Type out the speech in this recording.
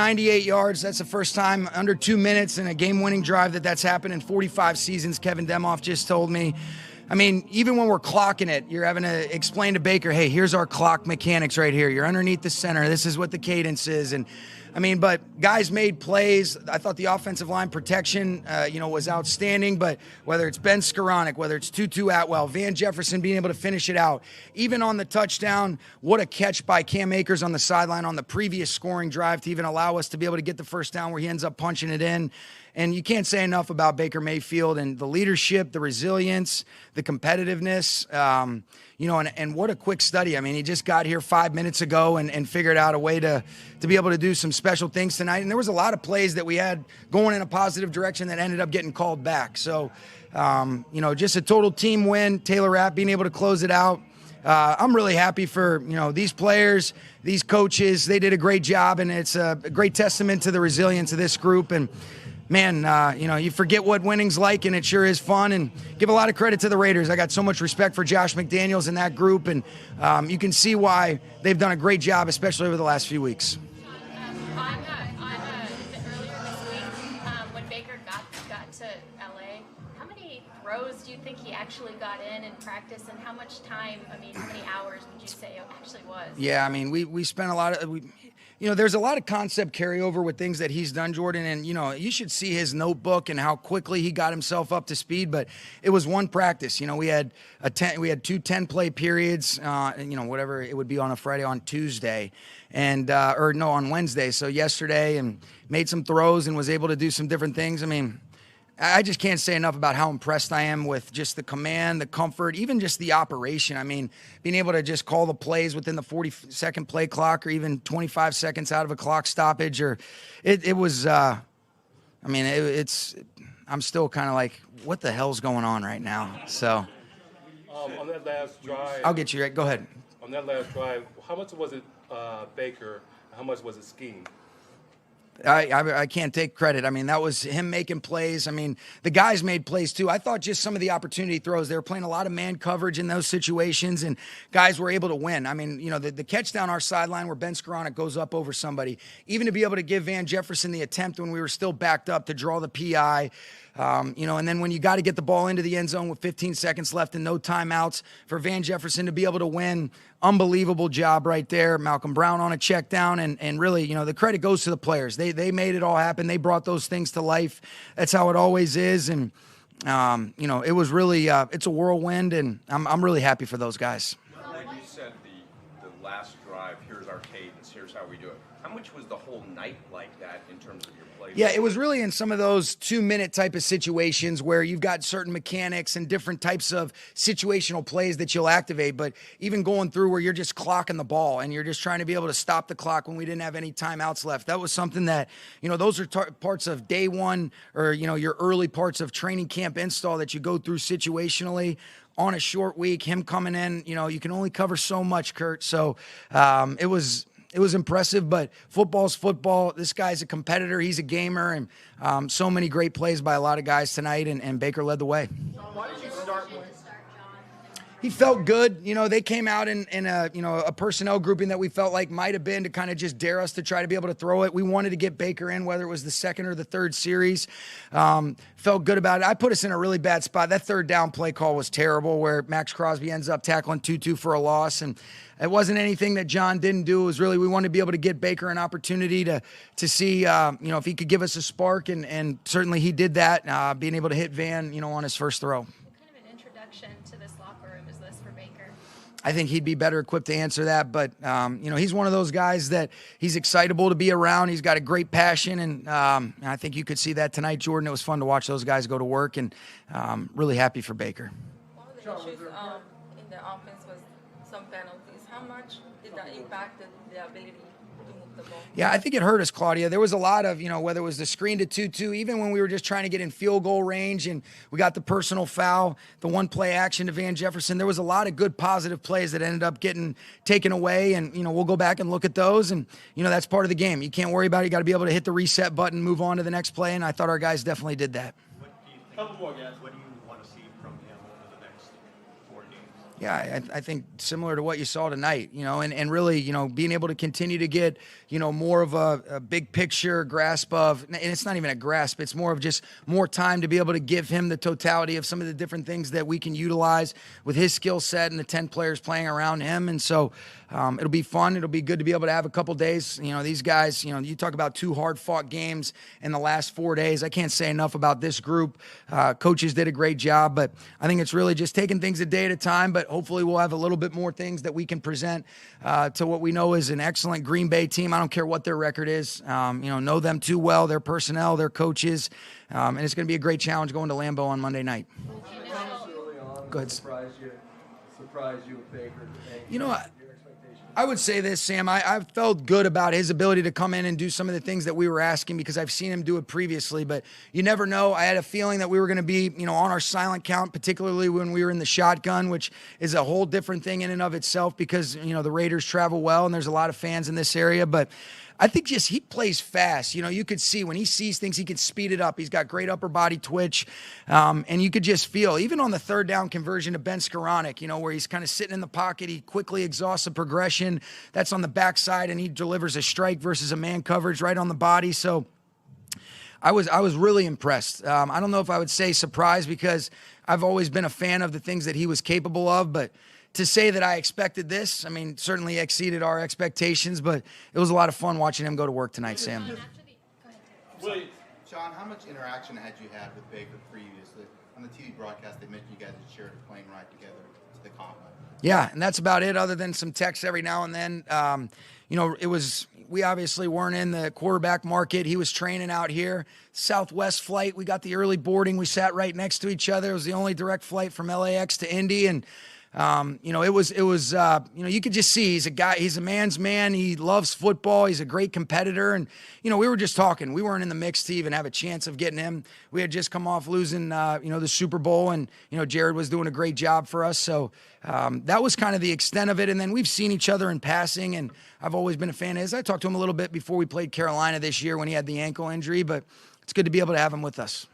98 yards. That's the first time under 2 minutes in a game-winning drive that's happened in 45 seasons. Kevin Demoff just told me. I mean, even when we're clocking it, you're having to explain to Baker, hey, here's our clock mechanics right here. You're underneath the center. This is what the cadence is. And I mean, but guys made plays. I thought the offensive line protection, was outstanding. But whether it's Ben Skoranek, whether it's Tutu Atwell, Van Jefferson being able to finish it out, even on the touchdown, what a catch by Cam Akers on the sideline on the previous scoring drive to even allow us to be able to get the first down where he ends up punching it in. And you can't say enough about Baker Mayfield and the leadership, the resilience, the competitiveness, and what a quick study. I mean, he just got here 5 minutes ago and figured out a way to be able to do some special things tonight. And there was a lot of plays that we had going in a positive direction that ended up getting called back. So, just a total team win. Taylor Rapp being able to close it out. I'm really happy for, these players, these coaches. They did a great job, and it's a great testament to the resilience of this group. And man, you forget what winning's like, and it sure is fun. And give a lot of credit to the Raiders. I got so much respect for Josh McDaniels and that group, and you can see why they've done a great job, especially over the last few weeks. Earlier this week, when Baker got to LA, how many throws do you think he actually got in practice, and how much time, how many hours would you say it actually was? Yeah, we spent a lot of there's a lot of concept carryover with things that he's done, Jordan, and you should see his notebook and how quickly he got himself up to speed. But it was one practice. We had two 10-play periods. Whatever it would be on a Friday, on Tuesday, and on Wednesday. So yesterday, and made some throws and was able to do some different things. I just can't say enough about how impressed I am with just the command, the comfort, even just the operation. Being able to just call the plays within the 40-second play clock, or even 25 seconds out of a clock stoppage, or it was. I'm still kind of like, what the hell's going on right now? So. On that last drive. I'll get you right. Go ahead. On that last drive, how much was it Baker? How much was it scheme? I can't take credit. That was him making plays. The guys made plays too. I thought just some of the opportunity throws, they were playing a lot of man coverage in those situations, and guys were able to win. The catch down our sideline where Ben Skoranek goes up over somebody, even to be able to give Van Jefferson the attempt when we were still backed up to draw the PI. And then when you got to get the ball into the end zone with 15 seconds left and no timeouts, for Van Jefferson to be able to win, unbelievable job right there. Malcolm Brown on a check down, and really, the credit goes to the players. They made it all happen. They brought those things to life. That's how it always is. And, it was really, it's a whirlwind, and I'm really happy for those guys. Like you said, the last drive, here's our cadence, here's how we do it. How much was the whole night like that in terms of your play? Yeah, it was really in some of those 2-minute type of situations where you've got certain mechanics and different types of situational plays that you'll activate. But even going through where you're just clocking the ball and you're just trying to be able to stop the clock when we didn't have any timeouts left, that was something that, those are parts of day one, or, your early parts of training camp install that you go through situationally. On a short week, him coming in, you can only cover so much, Kurt. So it was impressive, but football's football. This guy's a competitor. He's a gamer, and so many great plays by a lot of guys tonight, and Baker led the way. Why did you start with? He felt good. They came out in a personnel grouping that we felt like might have been to kind of just dare us to try to be able to throw it. We wanted to get Baker in, whether it was the second or the third series. Felt good about it. I put us in a really bad spot. That third down play call was terrible, where Max Crosby ends up tackling Tutu for a loss, and it wasn't anything that John didn't do. It was really, we wanted to be able to get Baker an opportunity to see, if he could give us a spark, and certainly he did that, being able to hit Van, on his first throw. What kind of an introduction to this locker room is this for Baker? I think he'd be better equipped to answer that, but, he's one of those guys that he's excitable to be around. He's got a great passion, and I think you could see that tonight, Jordan. It was fun to watch those guys go to work, and really happy for Baker. One of the issues in the offense was some penalties. How much did that impact the ability to move the ball? Yeah, I think it hurt us, Claudia. There was a lot of, whether it was the screen to Tutu, even when we were just trying to get in field goal range and we got the personal foul, the one play action to Van Jefferson, there was a lot of good positive plays that ended up getting taken away. And, we'll go back and look at those. And, that's part of the game. You can't worry about it. You got to be able to hit the reset button, move on to the next play. And I thought our guys definitely did that. What do you think? Couple more guys. What do you want to see from him over the next 4 games? Yeah, I think similar to what you saw tonight, and really, being able to continue to get, more of a big picture grasp of, and it's not even a grasp, it's more of just more time to be able to give him the totality of some of the different things that we can utilize with his skill set and the 10 players playing around him. And so it'll be fun. It'll be good to be able to have a couple days. These guys, you talk about 2 hard-fought games in the last 4 days. I can't say enough about this group. Coaches did a great job, but I think it's really just taking things a day at a time, but hopefully we'll have a little bit more things that we can present to what we know is an excellent Green Bay team. I don't care what their record is. Know them too well, their personnel, their coaches, and it's going to be a great challenge going to Lambeau on Monday night. Go ahead. Surprise you with Baker today? I would say this, Sam. I've felt good about his ability to come in and do some of the things that we were asking because I've seen him do it previously, but you never know. I had a feeling that we were going to be, on our silent count, particularly when we were in the shotgun, which is a whole different thing in and of itself because, the Raiders travel well and there's a lot of fans in this area, but I think just he plays fast. You could see when he sees things, he can speed it up. He's got great upper body twitch. And you could just feel, even on the 3rd down conversion to Ben Skoranek, where he's kind of sitting in the pocket, he quickly exhausts a progression. That's on the backside, and he delivers a strike versus a man coverage right on the body. So I was really impressed. I don't know if I would say surprised because I've always been a fan of the things that he was capable of, but to say that I expected this, certainly exceeded our expectations, but it was a lot of fun watching him go to work tonight, Sam. Sean, how much interaction had you had with Baker previously? On the TV broadcast, they mentioned you guys had shared a plane ride together to the combine. Yeah, and that's about it other than some texts every now and then. We obviously weren't in the quarterback market. He was training out here. Southwest flight, we got the early boarding. We sat right next to each other. It was the only direct flight from LAX to Indy, and it was you could just see he's a man's man. He loves football. He's a great competitor. And, we were just talking. We weren't in the mix to even have a chance of getting him. We had just come off losing, the Super Bowl, and, Jared was doing a great job for us. So that was kind of the extent of it. And then we've seen each other in passing, and I've always been a fan of his. I talked to him a little bit before we played Carolina this year when he had the ankle injury, but it's good to be able to have him with us.